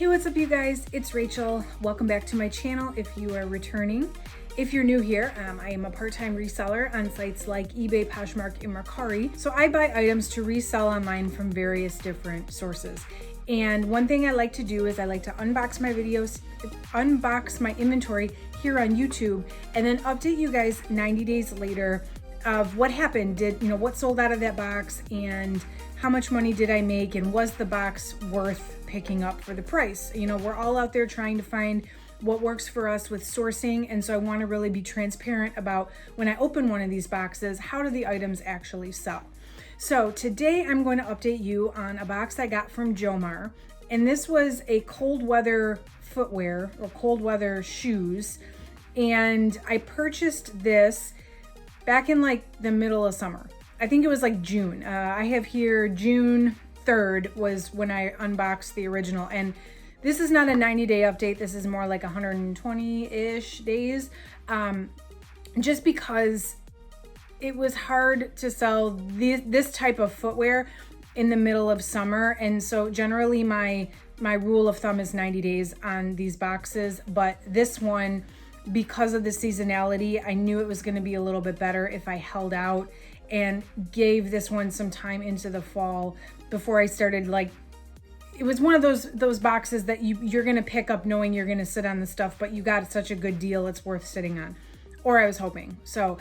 Hey, what's up you guys? It's Rachel. Welcome back to my channel if you are returning. If you're new here, I am a part-time reseller on sites like eBay, Poshmark, and Mercari. So I buy items to resell online from various different sources. And one thing I like to do is I like to unbox my videos, unbox my inventory here on YouTube, and then update you guys 90 days later of what happened. What sold out of that box and how much money did I make, and was the box worth picking up for the price? We're all out there trying to find what works for us with sourcing, and so I want to really be transparent about when I open one of these boxes, how do the items actually sell? So today I'm going to update you on a box I got from Jomar, and this was a cold weather footwear or cold weather shoes, and I purchased this back in like the middle of summer. I think it was like June. I have here June 3rd was when I unboxed the original, and this is not a 90-day update. This is more like 120-ish days, just because it was hard to sell this type of footwear in the middle of summer. And so generally my rule of thumb is 90 days on these boxes, but this one, because of the seasonality, I knew it was going to be a little bit better if I held out and gave this one some time into the fall before I started. It was one of those boxes that you're going to pick up knowing you're going to sit on the stuff, but you got such a good deal, it's worth sitting on. Or I was hoping. So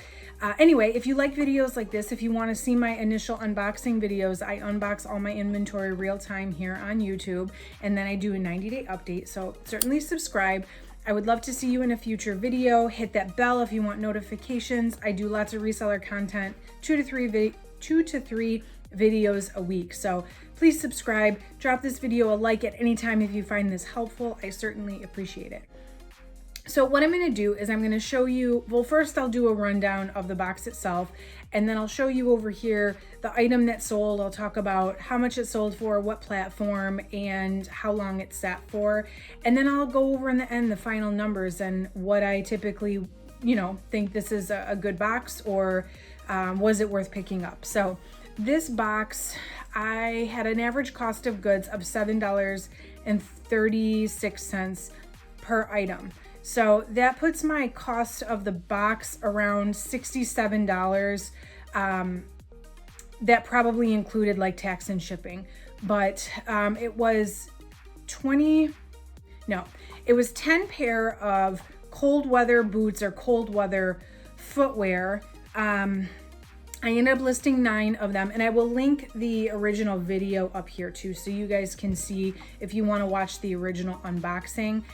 anyway, if you like videos like this, if you want to see my initial unboxing videos, I unbox all my inventory real time here on YouTube, and then I do a 90-day update. So certainly subscribe. I would love to see you in a future video. Hit that bell if you want notifications. I do lots of reseller content, two to three videos a week. So please subscribe, drop this video a like at any time if you find this helpful. I certainly appreciate it. So what I'm going to do is I'm going to show you, well, first I'll do a rundown of the box itself, and then I'll show you over here the item that sold. I'll talk about how much it sold for, what platform, and how long it sat for. And then I'll go over in the end the final numbers and what I typically, think this is a good box, or was it worth picking up. So this box, I had an average cost of goods of $7.36 per item. So that puts my cost of the box around $67. That probably included like tax and shipping, but it was 10 pair of cold weather boots or cold weather footwear. I ended up listing 9 of them, and I will link the original video up here too, so you guys can see if you want to watch the original unboxing.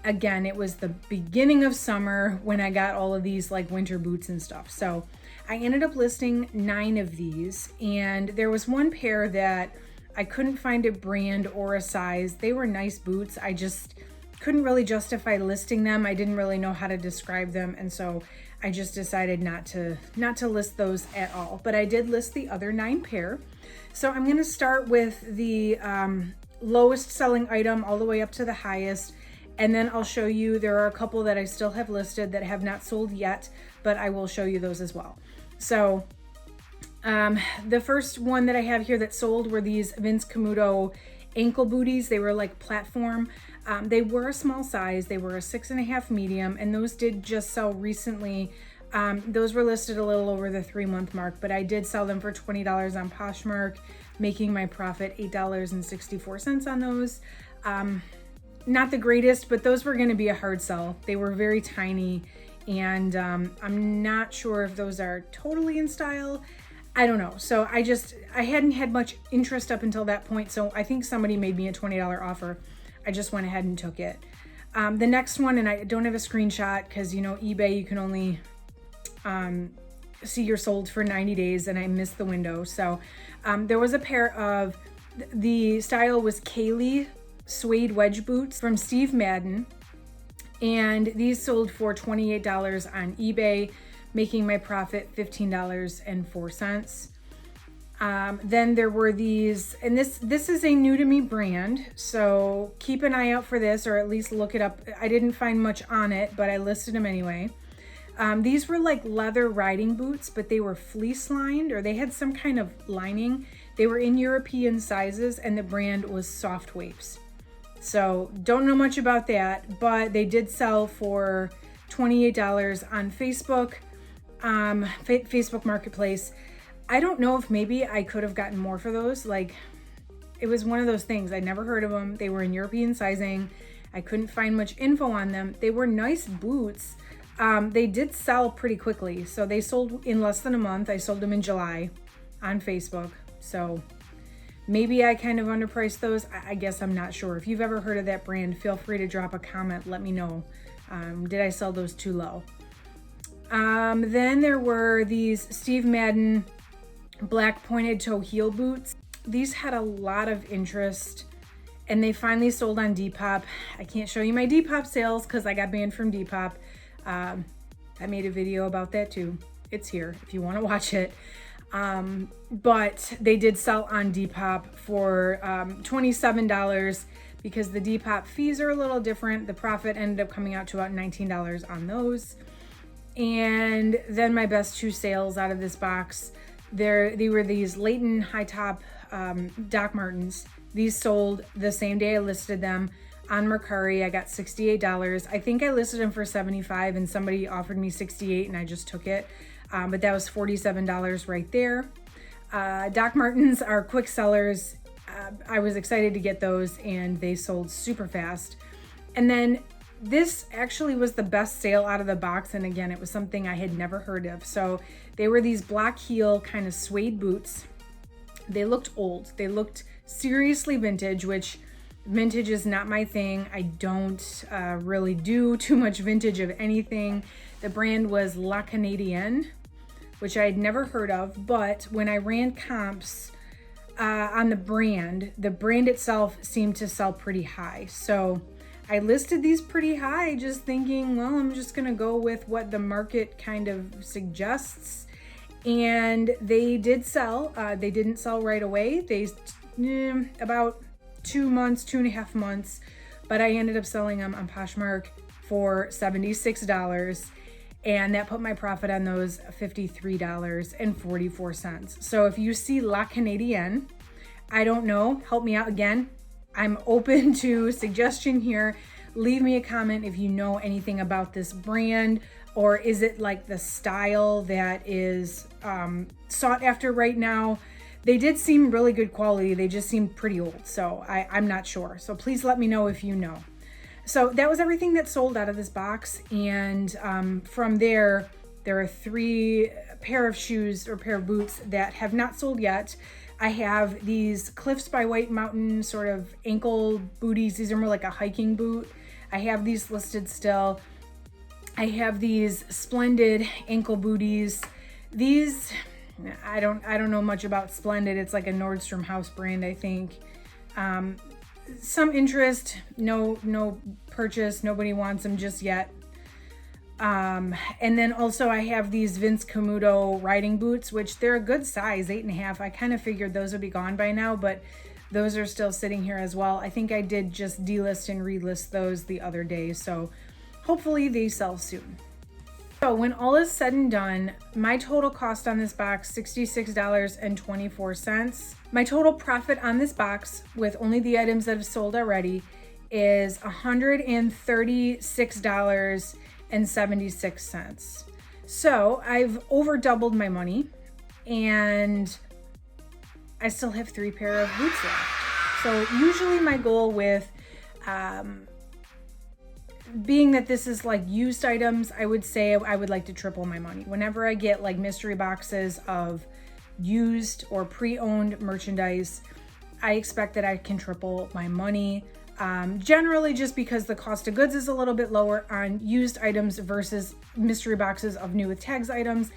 Again, it was the beginning of summer when I got all of these like winter boots and stuff. So I ended up listing 9 of these, and there was one pair that I couldn't find a brand or a size. They were nice boots. I just couldn't really justify listing them. I didn't really know how to describe them, and so I just decided not to list those at all. But I did list the other 9 pair. So I'm going to start with the lowest selling item all the way up to the highest. And then I'll show you, there are a couple that I still have listed that have not sold yet, but I will show you those as well. So the first one that I have here that sold were these Vince Camuto ankle booties. They were like platform. They were a small size. They were a 6.5 medium, and those did just sell recently. Those were listed a little over the 3-month mark, but I did sell them for $20 on Poshmark, making my profit $8.64 on those. Not the greatest, but those were going to be a hard sell. They were very tiny, and I'm not sure if those are totally in style. I don't know. So I hadn't had much interest up until that point, so I think somebody made me a $20 offer. I just went ahead and took it. The next one, and I don't have a screenshot because, eBay, you can only see your sold for 90 days, and I missed the window. So there was a pair of, the style was Kaylee suede wedge boots from Steve Madden, and these sold for $28 on eBay, making my profit $15.04. Then there were these, and this is a new to me brand, so keep an eye out for this, or at least look it up. I didn't find much on it, but I listed them anyway. These were like leather riding boots, but they were fleece lined, or they had some kind of lining. They were in European sizes, and the brand was Soft Waves. So don't know much about that, but they did sell for $28 on Facebook, Facebook Marketplace. I don't know if maybe I could have gotten more for those. Like, it was one of those things. I never heard of them. They were in European sizing. I couldn't find much info on them. They were nice boots. They did sell pretty quickly. So they sold in less than a month. I sold them in July on Facebook. So maybe I kind of underpriced those. I guess I'm not sure. If you've ever heard of that brand, feel free to drop a comment. Let me know. Did I sell those too low? Then there were these Steve Madden black pointed toe heel boots. These had a lot of interest and they finally sold on Depop. I can't show you my Depop sales because I got banned from Depop. I made a video about that too. It's here if you want to watch it. But they did sell on Depop for $27 because the Depop fees are a little different. The profit ended up coming out to about $19 on those. And then my best two sales out of this box, they were these Leighton high top Doc Martens. These sold the same day I listed them on Mercari. I got $68. I think I listed them for $75 and somebody offered me $68 and I just took it. But that was $47 right there. Doc Martens are quick sellers. I was excited to get those and they sold super fast. And then this actually was the best sale out of the box. And again, it was something I had never heard of. So they were these black heel kind of suede boots. They looked old. They looked seriously vintage, which vintage is not my thing. I don't really do too much vintage of anything. The brand was La Canadienne, which I had never heard of, but when I ran comps on the brand itself seemed to sell pretty high. So I listed these pretty high, just thinking, well, I'm just gonna go with what the market kind of suggests. And they did sell. They didn't sell right away. They about 2.5 months, but I ended up selling them on Poshmark for $76. And that put my profit on those $53.44. So if you see La Canadienne, I don't know, help me out again. I'm open to suggestion here. Leave me a comment if you know anything about this brand, or is it like the style that is sought after right now? They did seem really good quality. They just seemed pretty old. So I'm not sure. So please let me know if you know. So that was everything that sold out of this box. And from there are 3 pair of shoes or pair of boots that have not sold yet. I have these Cliffs by White Mountain sort of ankle booties. These are more like a hiking boot. I have these listed still. I have these Splendid ankle booties. These, I don't know much about Splendid. It's like a Nordstrom house brand, I think. Some interest, no purchase. Nobody wants them just yet. And then also I have these Vince Camuto riding boots, which they're a good size, 8.5. I kind of figured those would be gone by now, but those are still sitting here as well. I think I did just delist and relist those the other day, so hopefully they sell soon. So when all is said and done, my total cost on this box, $66.24. My total profit on this box, with only the items that have sold already, is $136.76. So I've over doubled my money and I still have 3 pair of boots left. So usually my goal with being that this is like used items, I would say I would like to triple my money. Whenever I get like mystery boxes of used or pre-owned merchandise, I expect that I can triple my money. Generally just because the cost of goods is a little bit lower on used items versus mystery boxes of new with tags items.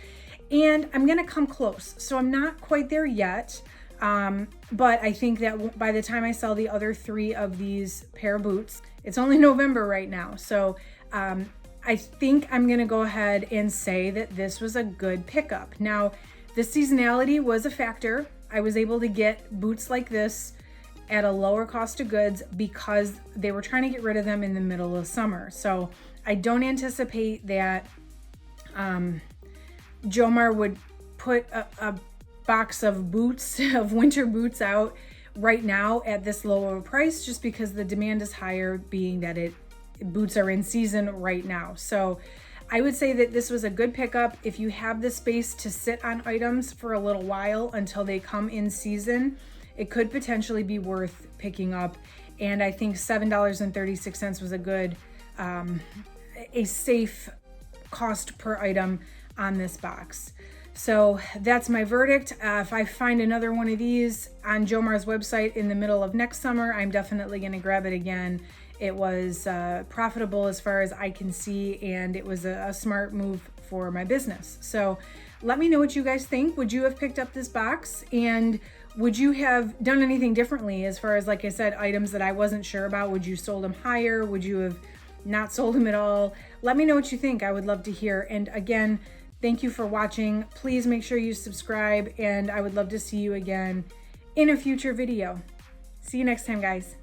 And I'm gonna come close. So I'm not quite there yet. But I think that by the time I sell the other 3 of these pair of boots, it's only November right now. So I think I'm gonna go ahead and say that this was a good pickup. Now, the seasonality was a factor. I was able to get boots like this at a lower cost of goods because they were trying to get rid of them in the middle of summer. So I don't anticipate that Jomar would put a box of boots, of winter boots out right now at this low of a price, just because the demand is higher, being that boots are in season right now. So I would say that this was a good pickup. If you have the space to sit on items for a little while until they come in season, it could potentially be worth picking up. And I think $7.36 was a good, a safe cost per item on this box. So that's my verdict. If I find another one of these on Jomar's website in the middle of next summer, I'm definitely going to grab it again. It was profitable as far as I can see, and it was a smart move for my business. So let me know what you guys think. Would you have picked up this box? And would you have done anything differently as far as, like I said, items that I wasn't sure about? Would you sold them higher? Would you have not sold them at all? Let me know what you think. I would love to hear. And again, thank you for watching. Please make sure you subscribe, and I would love to see you again in a future video. See you next time, guys.